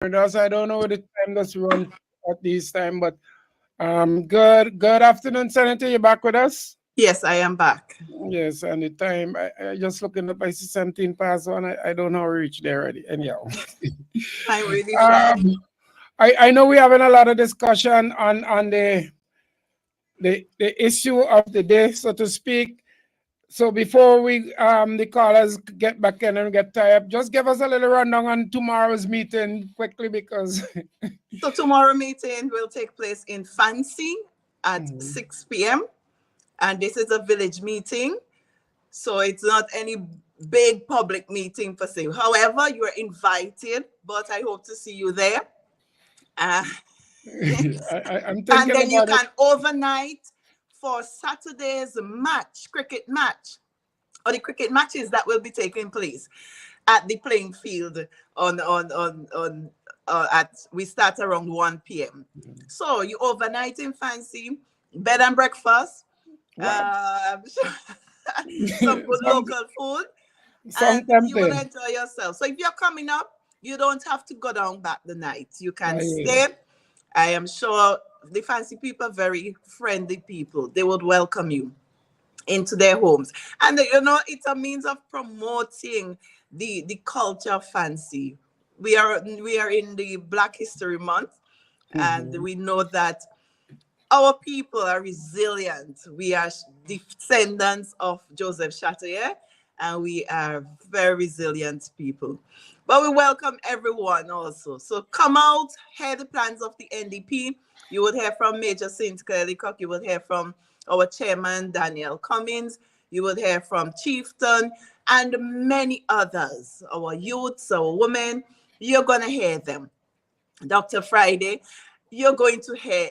us. I don't know what the time that's run at this time, but good afternoon, Senator. You back with us? Yes, I am back. Yes, and the time I just looking up, I see 17 past one. I don't know how we reach there already. Anyhow, I'm really sorry. um, I know we're having a lot of discussion on the issue of the day, so to speak. So before we the callers get back in and get tired, just give us a little rundown on tomorrow's meeting quickly because So tomorrow meeting will take place in Fancy at Mhm. 6 p.m. And this is a village meeting. So it's not any big public meeting per se. However, you are invited, but I hope to see you there. Uh, yes. I'm And thinking then you about it. can overnight for Saturday's match, cricket match, or the cricket matches that will be taking place at the playing field at we start around 1 p.m. So you overnight in Fancy, bed and breakfast, What? some good Some local food, some and you will tempting. enjoy yourself. So if you're coming up, you don't have to go down back the night. You can I hear stay. I am sure the Fancy people are very friendly people. They would welcome you into their homes. And it's a means of promoting the culture of Fancy. We are in the Black History Month, you. and we know that our people are resilient. We are descendants of Joseph Chatier, and we are very resilient people. But we welcome everyone also. So come out, hear the plans of the NDP. You will hear from Major St. Clair Leacock. You will hear from our chairman, Daniel Cummins. You will hear from Chieftain and many others, our youths, our women. You're going to hear them. Dr. Friday, you're going to hear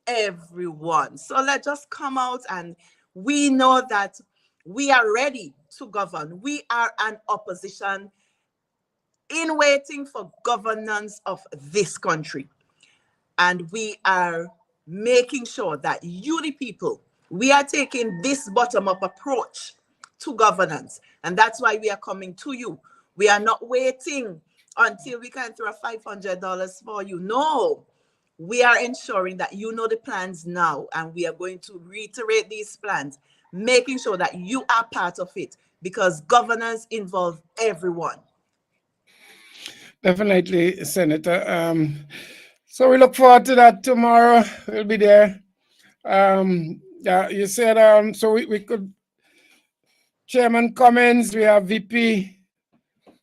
everyone. So let's just come out, and we know that we are ready to govern. We are an opposition in waiting for governance of this country. And we are making sure that you, the people, we are taking this bottom-up approach to governance. And that's why we are coming to you. We are not waiting until we can throw $500 for you. No, we are ensuring that you know the plans now, and we are going to reiterate these plans, making sure that you are part of it, because governance involves everyone. Definitely, Senator. So we look forward to that tomorrow. We'll be there. Yeah, you said so we could Chairman Cummins, we have VP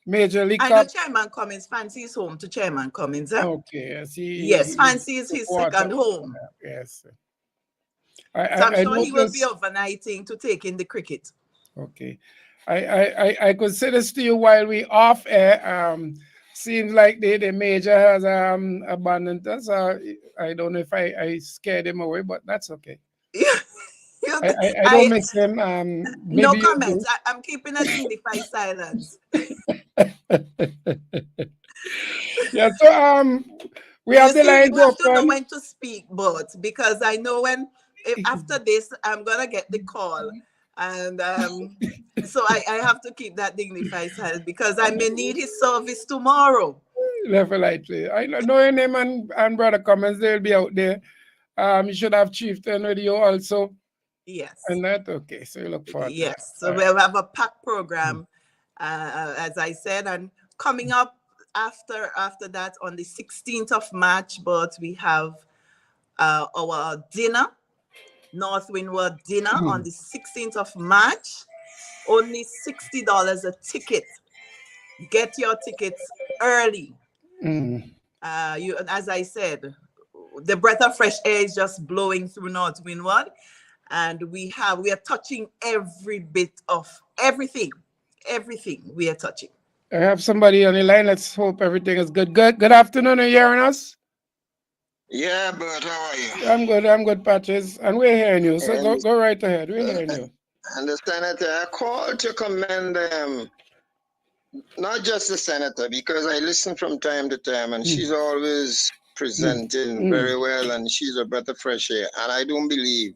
Major I know Leacock. Chairman Cummins, Fancy is home to Chairman Cummins. Huh? Okay, yes, Yes, he's Fancy is the his quarter. second home. Yes. So I'm I sure he will be noticed. overnighting to take in the cricket. Okay. I could say this to you while we off air. Seems like the major has abandoned us. I don't know if I scared him away, but that's okay. I don't I miss him. no Maybe you comments. do. I'm keeping a dignified silence. Yeah, so we You have the see, lines you have to know open. when to speak, but because I know when if after this I'm gonna get the call, and so I have to keep that dignified silence because I may need his service tomorrow. Definitely. I know your name and brother comments, they'll be out there. You should have Chieftain with you also. Yes. And that okay. So you look forward to that. Yes, All so right. we'll have a packed program, as I said, and coming up after that on the 16th of March. But we have our dinner, North Windward dinner on the 16th of March. Only $60 a ticket. Get your tickets early. As I said, the breath of fresh air is just blowing through North Windward, and we are touching every bit of everything we are touching. I have somebody on the line. Let's hope everything is good. Good afternoon. Are you hearing us? Yeah, but how are you? I'm good, Patches. And we're hearing you. So And, go right ahead. We're hearing you. and the senator, I called to commend not just the senator, because I listen from time to time, and she's always presenting very well, and she's a breath of fresh air. And I don't believe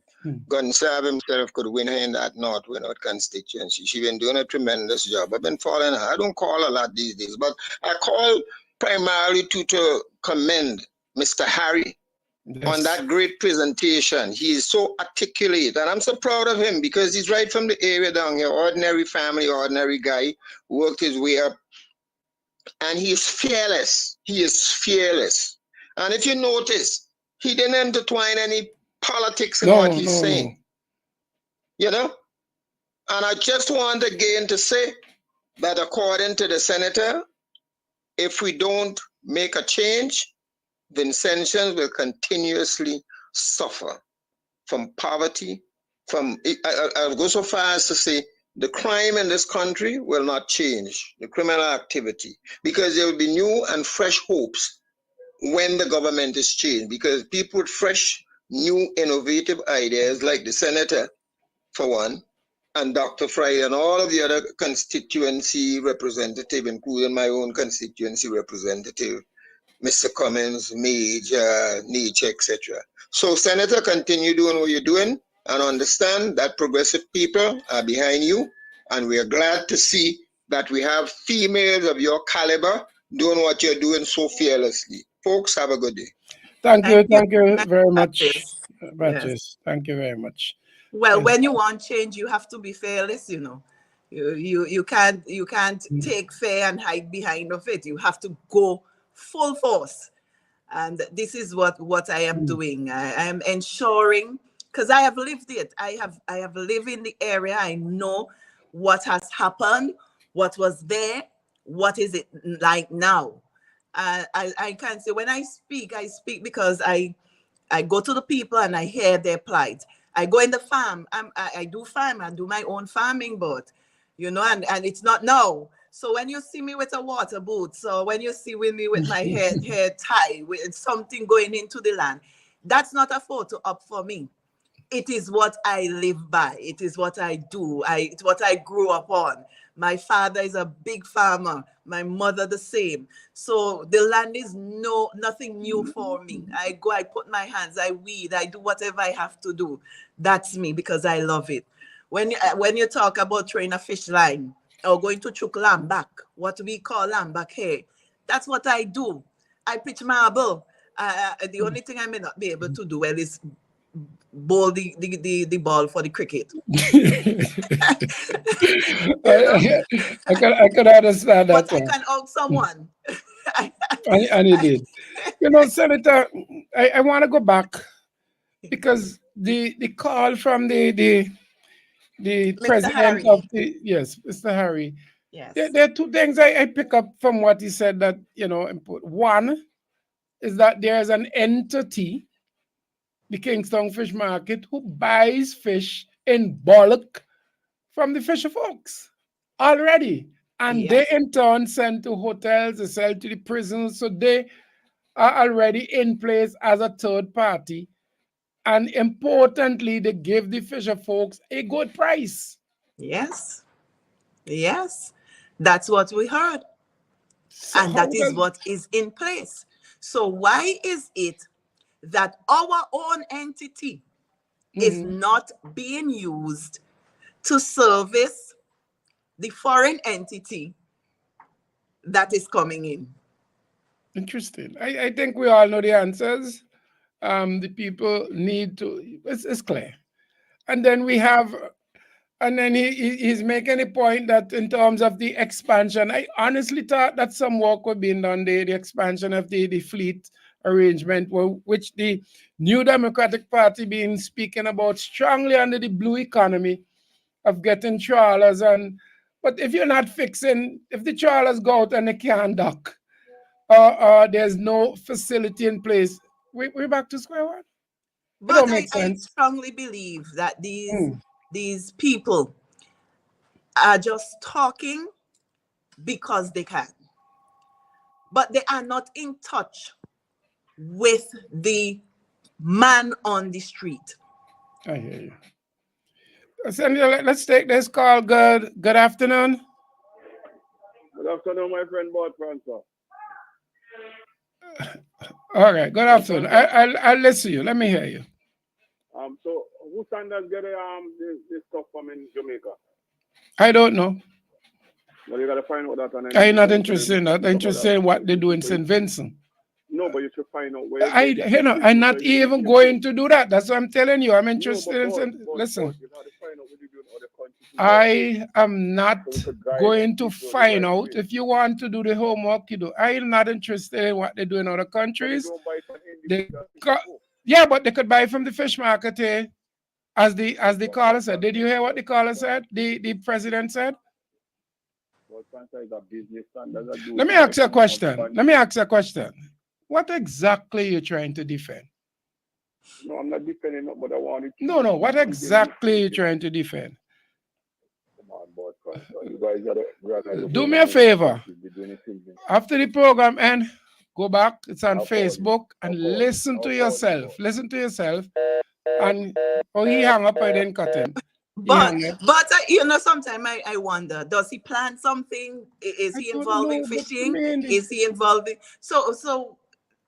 Gonsalve himself could win her in that North Windward constituency. She's been doing a tremendous job. I've been following her. I don't call a lot these days, but I call primarily to commend Mr. Harry on Yes. that great presentation. He is so articulate, and I'm so proud of him because he's right from the area down here, ordinary family, ordinary guy, worked his way up, and he is fearless. He is fearless. And if you notice, he didn't intertwine any politics in what No, he's no, no. saying, you know? And I just want again to say that according to the senator, if we don't make a change, Vincentians will continuously suffer from poverty, I'll go so far as to say the crime in this country will not change, the criminal activity, because there will be new and fresh hopes when the government is changed, because people with fresh, new, innovative ideas, like the senator, for one, and Dr. Friday and all of the other constituency representative, including my own constituency representative, Mr. Cummins, Major, Nietzsche, etc. So, Senator, continue doing what you're doing and understand that progressive people are behind you. And we are glad to see that we have females of your caliber doing what you're doing so fearlessly. Folks, have a good day. Thank you. you. Thank you Thank very you, much, Baptist. Yes. Baptist. Thank you very much. Well, Yes. when you want change, you have to be fearless, you know. You can't take fear and hide behind of it. You have to go full force. And this is what I am doing. I am ensuring, because I have lived it. I have lived in the area. I know what has happened, what was there, what is it like now. I can say when I speak because I go to the people and I hear their plight. I go in the farm. I do farm. I do my own farming, but you know, and it's not now. So when you see me with a water boot, so when you see me with my hair tied, with something going into the land, that's not a photo up for me. It is what I live by. It is what I do. It's what I grew up on. My father is a big farmer. My mother the same. So the land is nothing new for me. I go, I put my hands, I weed, I do whatever I have to do. That's me because I love it. When you talk about throwing a fish line or going to chook lamb back, what we call lamb back here, that's what I do. I pitch marble. The only thing I may not be able to do well is bowl the ball for the cricket. I could understand that. But I can out someone. And he did. You know, Senator, I want to go back because the call from the Mr. president of Harry. the, yes, Mr. Harry. Yes. There are two things I pick up from what he said that, you know, important. One is that there's an entity, the Kingston Fish Market, who buys fish in bulk from the fisher folks already. And they Yes. in turn send to hotels, they sell to the prisons. So they are already in place as a third party. And importantly, they give the fisher folks a good price. Yes. Yes. That's what we heard. So And how that is does what is in place. So why is it that our own entity is not being used to service the foreign entity that is coming in? interesting? I think we all know the answers. The people need to, it's clear. And then we have, and then he's making a point that in terms of the expansion, I honestly thought that some work was being done, the expansion of the fleet arrangement, which the New Democratic Party been speaking about strongly under the blue economy of getting trawlers. But if you're not fixing, if the trawlers go out and they can't dock, there's no facility in place, we're back to square one. It But don't make I sense. strongly believe that these people are just talking because they can. But they are not in touch with the man on the street. I hear you. Senator, let's take this call. Good afternoon. Good afternoon, my friend Bob Francois. All right, good afternoon. I'll listen to you. Let me hear you. So who Sanders get this stuff from in Jamaica? I don't know. Well, you got to find out that. And I'm not interested in that. I'm interested in what they do in St. Vincent. No, but you should find out where. I'm not even going to do that. That's what I'm telling you. I'm interested in. Listen, you got to find out what you do in other countries. I am not going to find out. If you want to do the homework, you do. I'm not interested in what they do in other countries. Yeah, but they could buy from the fish market, as the caller said. Did you hear what the caller said? The president said. Let me ask you a question. What exactly are you trying to defend? No, I'm not defending it, but I want it. No. What exactly are you trying to defend? You guys gotta do me a favor. After the program end, go back. It's on Facebook and listen to yourself. Listen to yourself. And he hung up. I didn't cut him. But you know, sometimes I wonder, does he plan something? Is he involved in fishing? Is he involved in so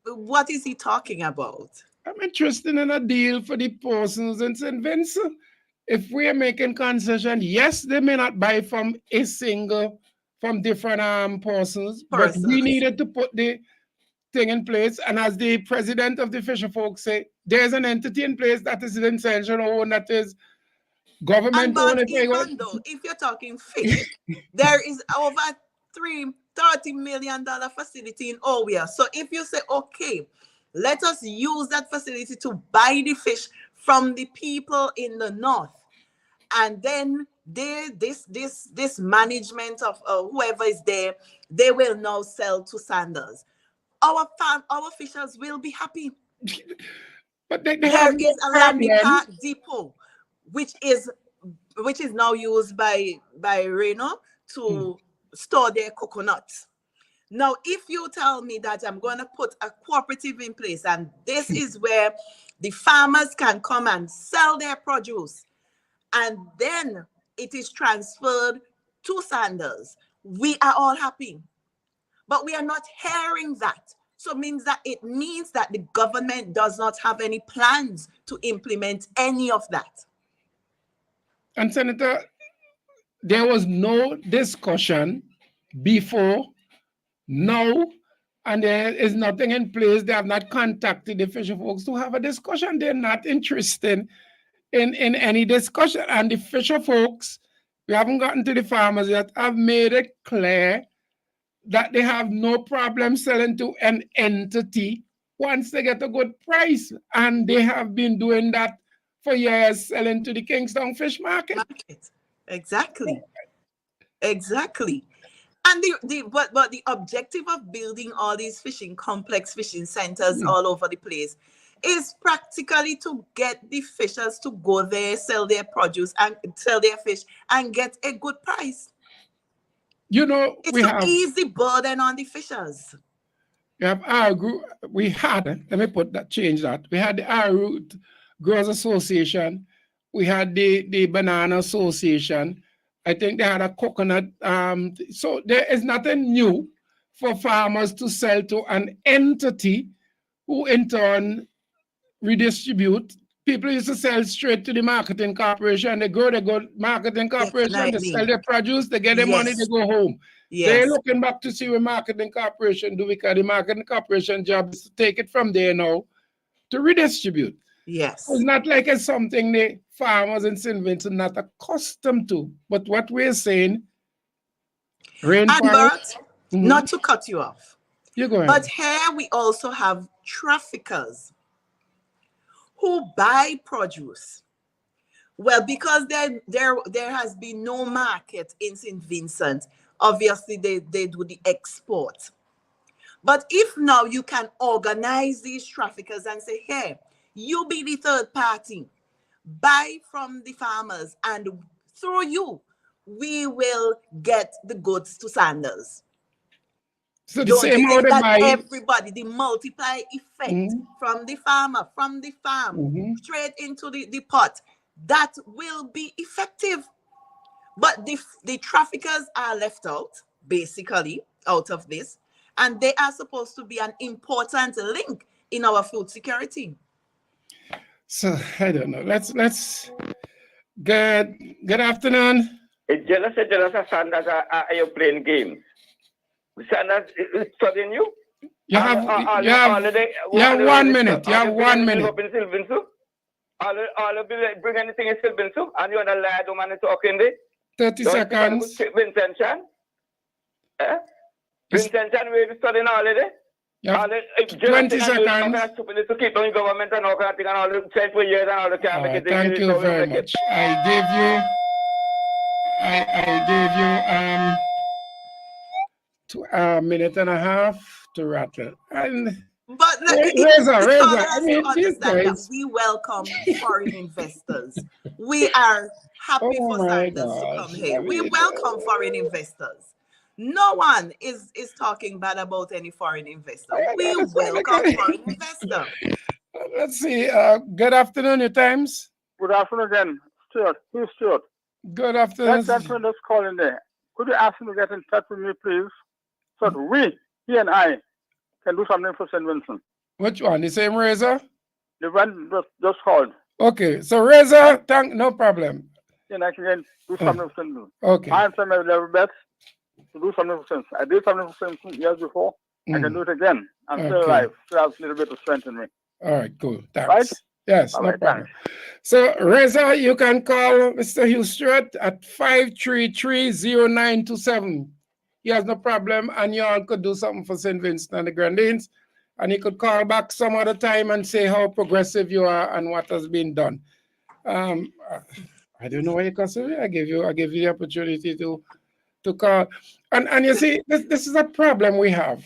what is he talking about? I'm interested in a deal for the persons in St. Vincent. If we are making concession, yes, they may not buy from different persons, but we needed to put the thing in place. And as the president of the fisher folks say, there's an entity in place that is intention owned, that is government owned. Even though, if you're talking fish, there is over $30 million facility in Owia. So if you say, okay, let us use that facility to buy the fish from the people in the north, and then this management of whoever is there, they will now sell to Sanders. Our fishers will be happy. But there is a Landy Park depot, which is now used by Reno to store their coconuts. Now, if you tell me that I'm going to put a cooperative in place, and this is where the farmers can come and sell their produce, and then it is transferred to Sanders, we are all happy. But we are not hearing that. So it means that the government does not have any plans to implement any of that. And Senator, there was no discussion before, now, and there is nothing in place. They have not contacted the fisher folks to have a discussion. They're not interested in any discussion. And the fisher folks, we haven't gotten to the farmers yet, have made it clear that they have no problem selling to an entity once they get a good price. And they have been doing that for years, selling to the Kingston Fish Market. Exactly. And the objective of building all these complex fishing centers all over the place is practically to get the fishers to go there, sell their produce and sell their fish and get a good price. You know, it's an easy burden on the fishers. We have our group. We had the our Root Growers Association. We had the Banana Association. I think they had a coconut. So there is nothing new for farmers to sell to an entity who in turn redistribute. People used to sell straight to the marketing corporation. They go marketing corporation, they sell their produce, they get their money, they go home. They're looking back to see what marketing corporation do, because the marketing corporation job is to take it from there now to redistribute. Yes. It's not like it's something the farmers in St. Vincent are not accustomed to. But what we're saying, rainforest. Not to cut you off. You go ahead. But here we also have traffickers who buy produce. Well, because there has been no market in St. Vincent, obviously they do the export. But if now you can organize these traffickers and say, hey, you be the third party, buy from the farmers, and through you, we will get the goods to Sanders. So the same way that everybody, the multiply effect from the farmer, from the farm, straight into the pot, that will be effective. But the traffickers are left out, basically, out of this, and they are supposed to be an important link in our food security. So I don't know. Let's good afternoon. It's jealous of Sanders are you playing games. Sanders is studying you. You have 1 minute. You have 1 minute. All bring anything in Silvinsu, and you're the lad who man is talking there. 30 seconds. Vincent Chan. Vincent Chan, we're studying all of it. Yeah. 20 seconds. To keep on government and all that thing and all the 10 years and all the time. Thank you very much. I gave you a minute and a half to rattle. And but Reza, I mean, these guys. We welcome foreign investors. We are happy for Sanders to come here. We welcome foreign investors. No one is talking bad about any foreign investor. We welcome foreign investor. Let's see. Good afternoon, your times. Good afternoon again, Stuart. Who's Stuart? Good afternoon. That gentleman that's calling there. Could you ask him to get in touch with me, please? So that he and I, can do something for St. Vincent. Which one? The same Reza? The one just called. Okay. So Reza, no problem. And I can do something for St. Vincent. Okay. I'm trying my level best to do something for St. Vincent. I did something for St. Vincent years before. I can do it again. I'm still alive. Still have a little bit of strength in me. All right, cool. Thanks. Right? Yes, no problem. So, Reza, you can call Mr. Hugh Stewart at 533-0927. He has no problem, and you all could do something for St. Vincent and the Grenadines, and he could call back some other time and say how progressive you are and what has been done. I don't know why you consider it. I give you the opportunity to call, and you see, this is a problem we have,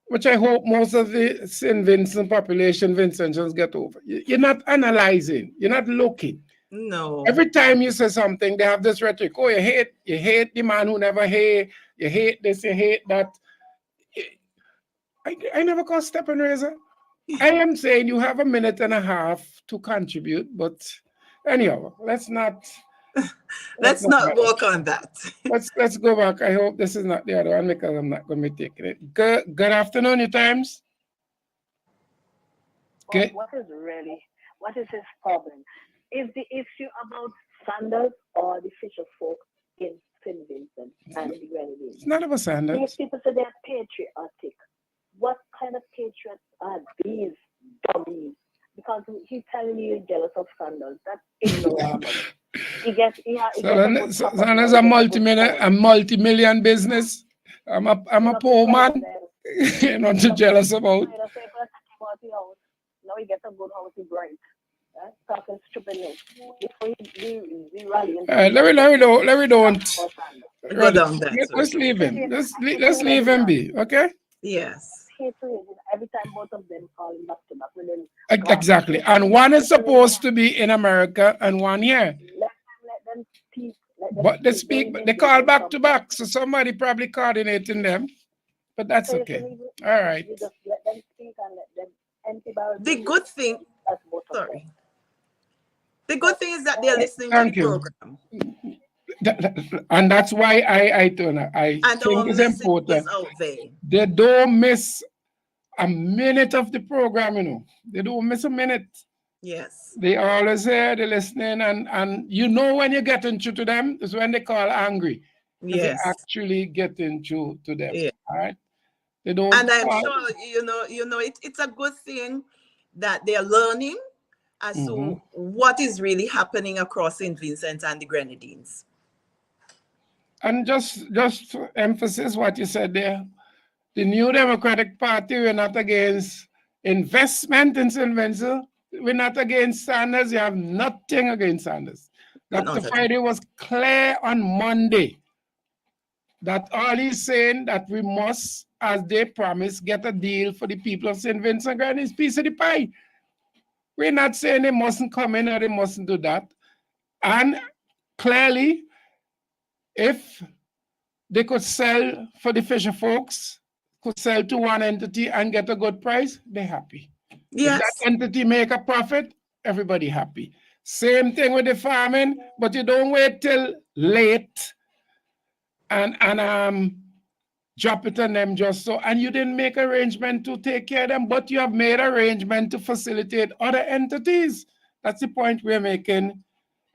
which I hope most of the St. Vincent population, Vincentians, get over. You're not analyzing. You're not looking. No. Every time you say something, they have this rhetoric. Oh, you hate the man who never hate. You hate this, you hate that. I never call step and razor. I am saying you have a minute and a half to contribute, but anyhow, let's not work on that. Let's go back. I hope this is not the other one because I'm not going to be taking it. Good afternoon, your times. Well, what is his problem? Is the issue about Sanders or the fisher folk in St. Vincent and the Grenadines? It's not about Sanders. These people say they're patriotic. What kind of patriots are these dummies? Because he's telling you you're jealous of Sanders. That's ignorant. Sanders a multi-million business. I'm a poor man. You're not too jealous about. Now he gets a good house in Bright. Talking stupidness. Let me don't. Go down there. Let's leave him. Let's leave him be. Okay. Yes. Every time both of them call him back to back. Exactly. And one is supposed to be in America and one here. Let them speak. But they speak, but they call back to back. So somebody probably coordinating them. But that's okay. All right. You just let them speak and let them antibiotics. The good thing. Sorry. The good thing is that they're listening to the program. And that's why I think it's important. They don't miss a minute of the program, you know. They don't miss a minute. Yes. They always here, they're listening, and you know when you get into to them, is when they call angry. Yes. They actually get into to them. Yeah. All right. They don't. And I'm sure it's a good thing that they're learning as to what is really happening across St. Vincent and the Grenadines. And just to emphasize what you said there, the New Democratic Party, we're not against investment in St. Vincent. We're not against Sanders. You have nothing against Sanders. Dr. Friday was clear on Monday that all he's saying that we must, as they promised, get a deal for the people of St. Vincent and Grenadines, piece of the pie. We're not saying they mustn't come in or they mustn't do that. And clearly, if they could sell for the fisher folks, could sell to one entity and get a good price, they're happy. Yes. If that entity make a profit, everybody happy. Same thing with the farming, but you don't wait till late and drop it on them just so, and you didn't make arrangement to take care of them, but you have made arrangement to facilitate other entities. That's the point we're making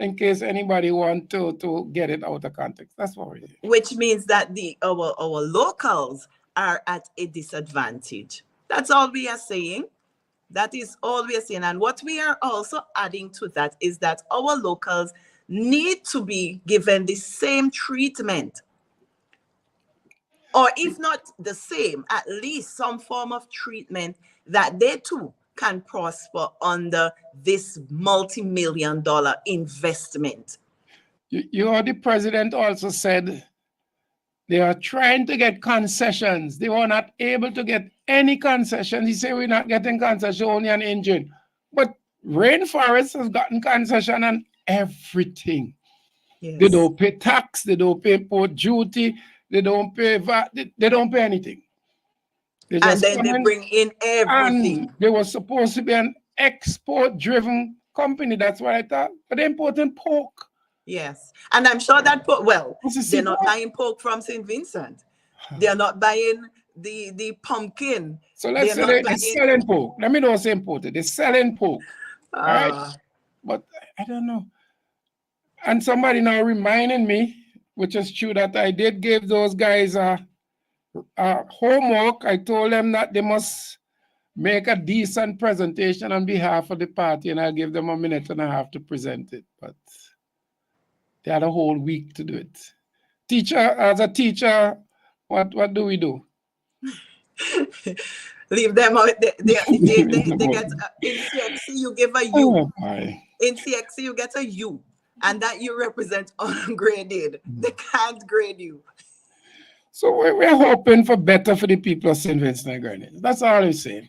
in case anybody want to get it out of context. That's what we're doing. Which means that our locals are at a disadvantage. That's all we are saying. That is all we are saying. And what we are also adding to that is that our locals need to be given the same treatment, or if not the same, at least some form of treatment that they too can prosper under this multi-million-dollar investment. The president also said they are trying to get concessions. They were not able to get any concessions. He said we're not getting concession, only an engine. But Rainforest has gotten concession on everything. Yes. They don't pay tax, they don't pay import duty, they don't pay VAT, they don't pay anything. And then they bring in everything. And they were supposed to be an export-driven company. That's what I thought. But they're importing pork. Yes. And I'm sure that they're not buying pork from St. Vincent. They're not buying the pumpkin. So let's say they're selling pork. Let me not say imported. They're selling pork. Right? But I don't know. And somebody now reminding me, which is true, that I did give those guys homework. I told them that they must make a decent presentation on behalf of the party, and I gave them 1.5 minutes to present it. But they had a whole week to do it. As a teacher, what do we do? Leave them out. They get in CXC, you give a U. In CXC, you get a U. And that you represent ungraded. They can't grade you. So we're hoping for better for the people of St. Vincent and Grenadines. That's all I'm saying.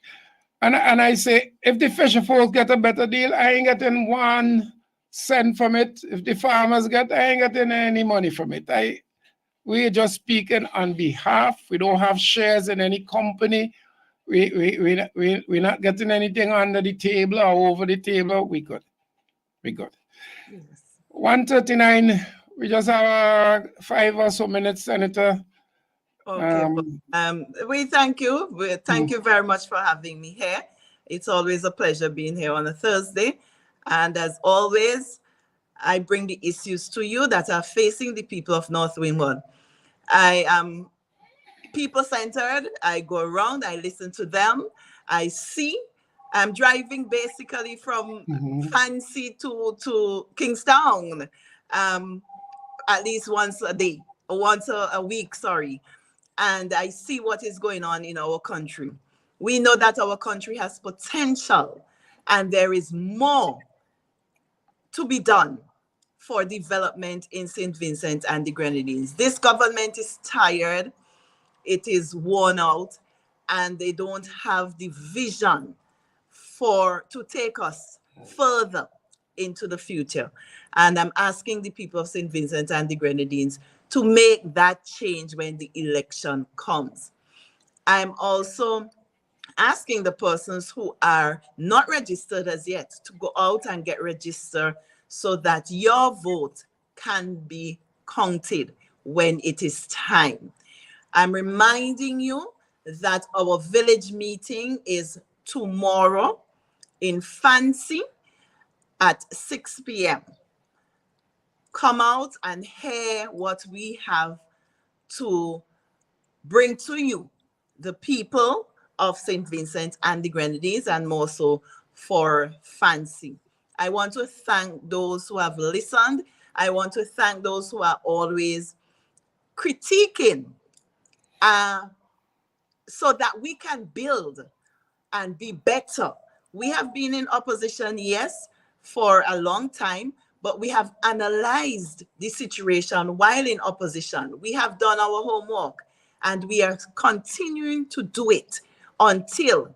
And I say, if the fisher folks get a better deal, I ain't getting 1 cent from it. If the farmers get, I ain't getting any money from it. We're just speaking on behalf. We don't have shares in any company. We're not getting anything under the table or over the table. We good. Yes. 1:39. We just have 5 or so minutes, Senator. Okay. We thank you. Thank you very much for having me here. It's always a pleasure being here on a Thursday. And as always, I bring the issues to you that are facing the people of North Windward. I am people-centered. I go around, I listen to them, I see. I'm driving basically from Fancy to Kingstown at least once a week, sorry. And I see what is going on in our country. We know that our country has potential and there is more to be done for development in St. Vincent and the Grenadines. This government is tired, it is worn out, and they don't have the vision to take us further into the future. And I'm asking the people of St. Vincent and the Grenadines to make that change when the election comes. I'm also asking the persons who are not registered as yet to go out and get registered so that your vote can be counted when it is time. I'm reminding you that our village meeting is tomorrow in Fancy at 6 p.m. Come out and hear what we have to bring to you, the people of St. Vincent and the Grenadines, and more so for Fancy. I want to thank those who have listened. I want to thank those who are always critiquing so that we can build and be better. We have been in opposition, yes, for a long time, but we have analyzed the situation while in opposition. We have done our homework and we are continuing to do it until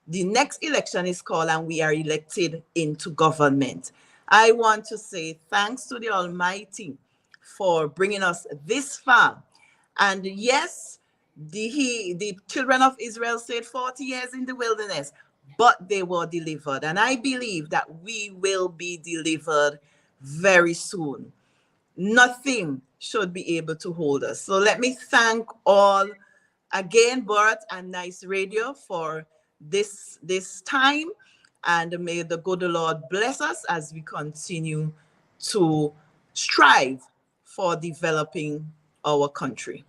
the next election is called and we are elected into government. I want to say thanks to the Almighty for bringing us this far. And yes, the children of Israel stayed 40 years in the wilderness, but they were delivered. And I believe that we will be delivered very soon. Nothing should be able to hold us. So let me thank all again, Bert and Nice Radio, for this time. And may the good Lord bless us as we continue to strive for developing our country.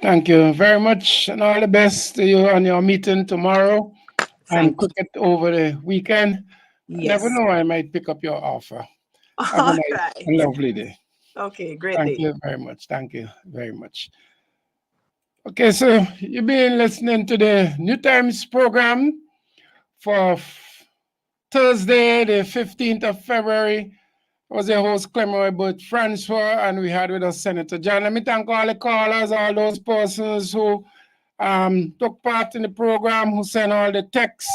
Thank you very much, and all the best to you on your meeting tomorrow and cricket over the weekend. Yes. Never know, I might pick up your offer. Have a All nice right. and lovely day. Okay, great Thank day. you very much. Thank you very much. Okay, so you've been listening to the New Times program for Thursday, the 15th of February. I was your host, Clement But Francois, and we had with us Senator John. Let me thank all the callers, all those persons who took part in the program, who sent all the texts.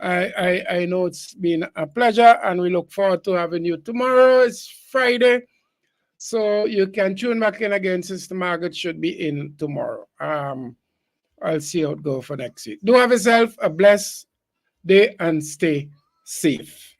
I know it's been a pleasure, and we look forward to having you tomorrow. It's Friday, so you can tune back in again. Sister Margaret should be in tomorrow. I'll see how it goes for next week. Do have yourself a blessed day and stay safe.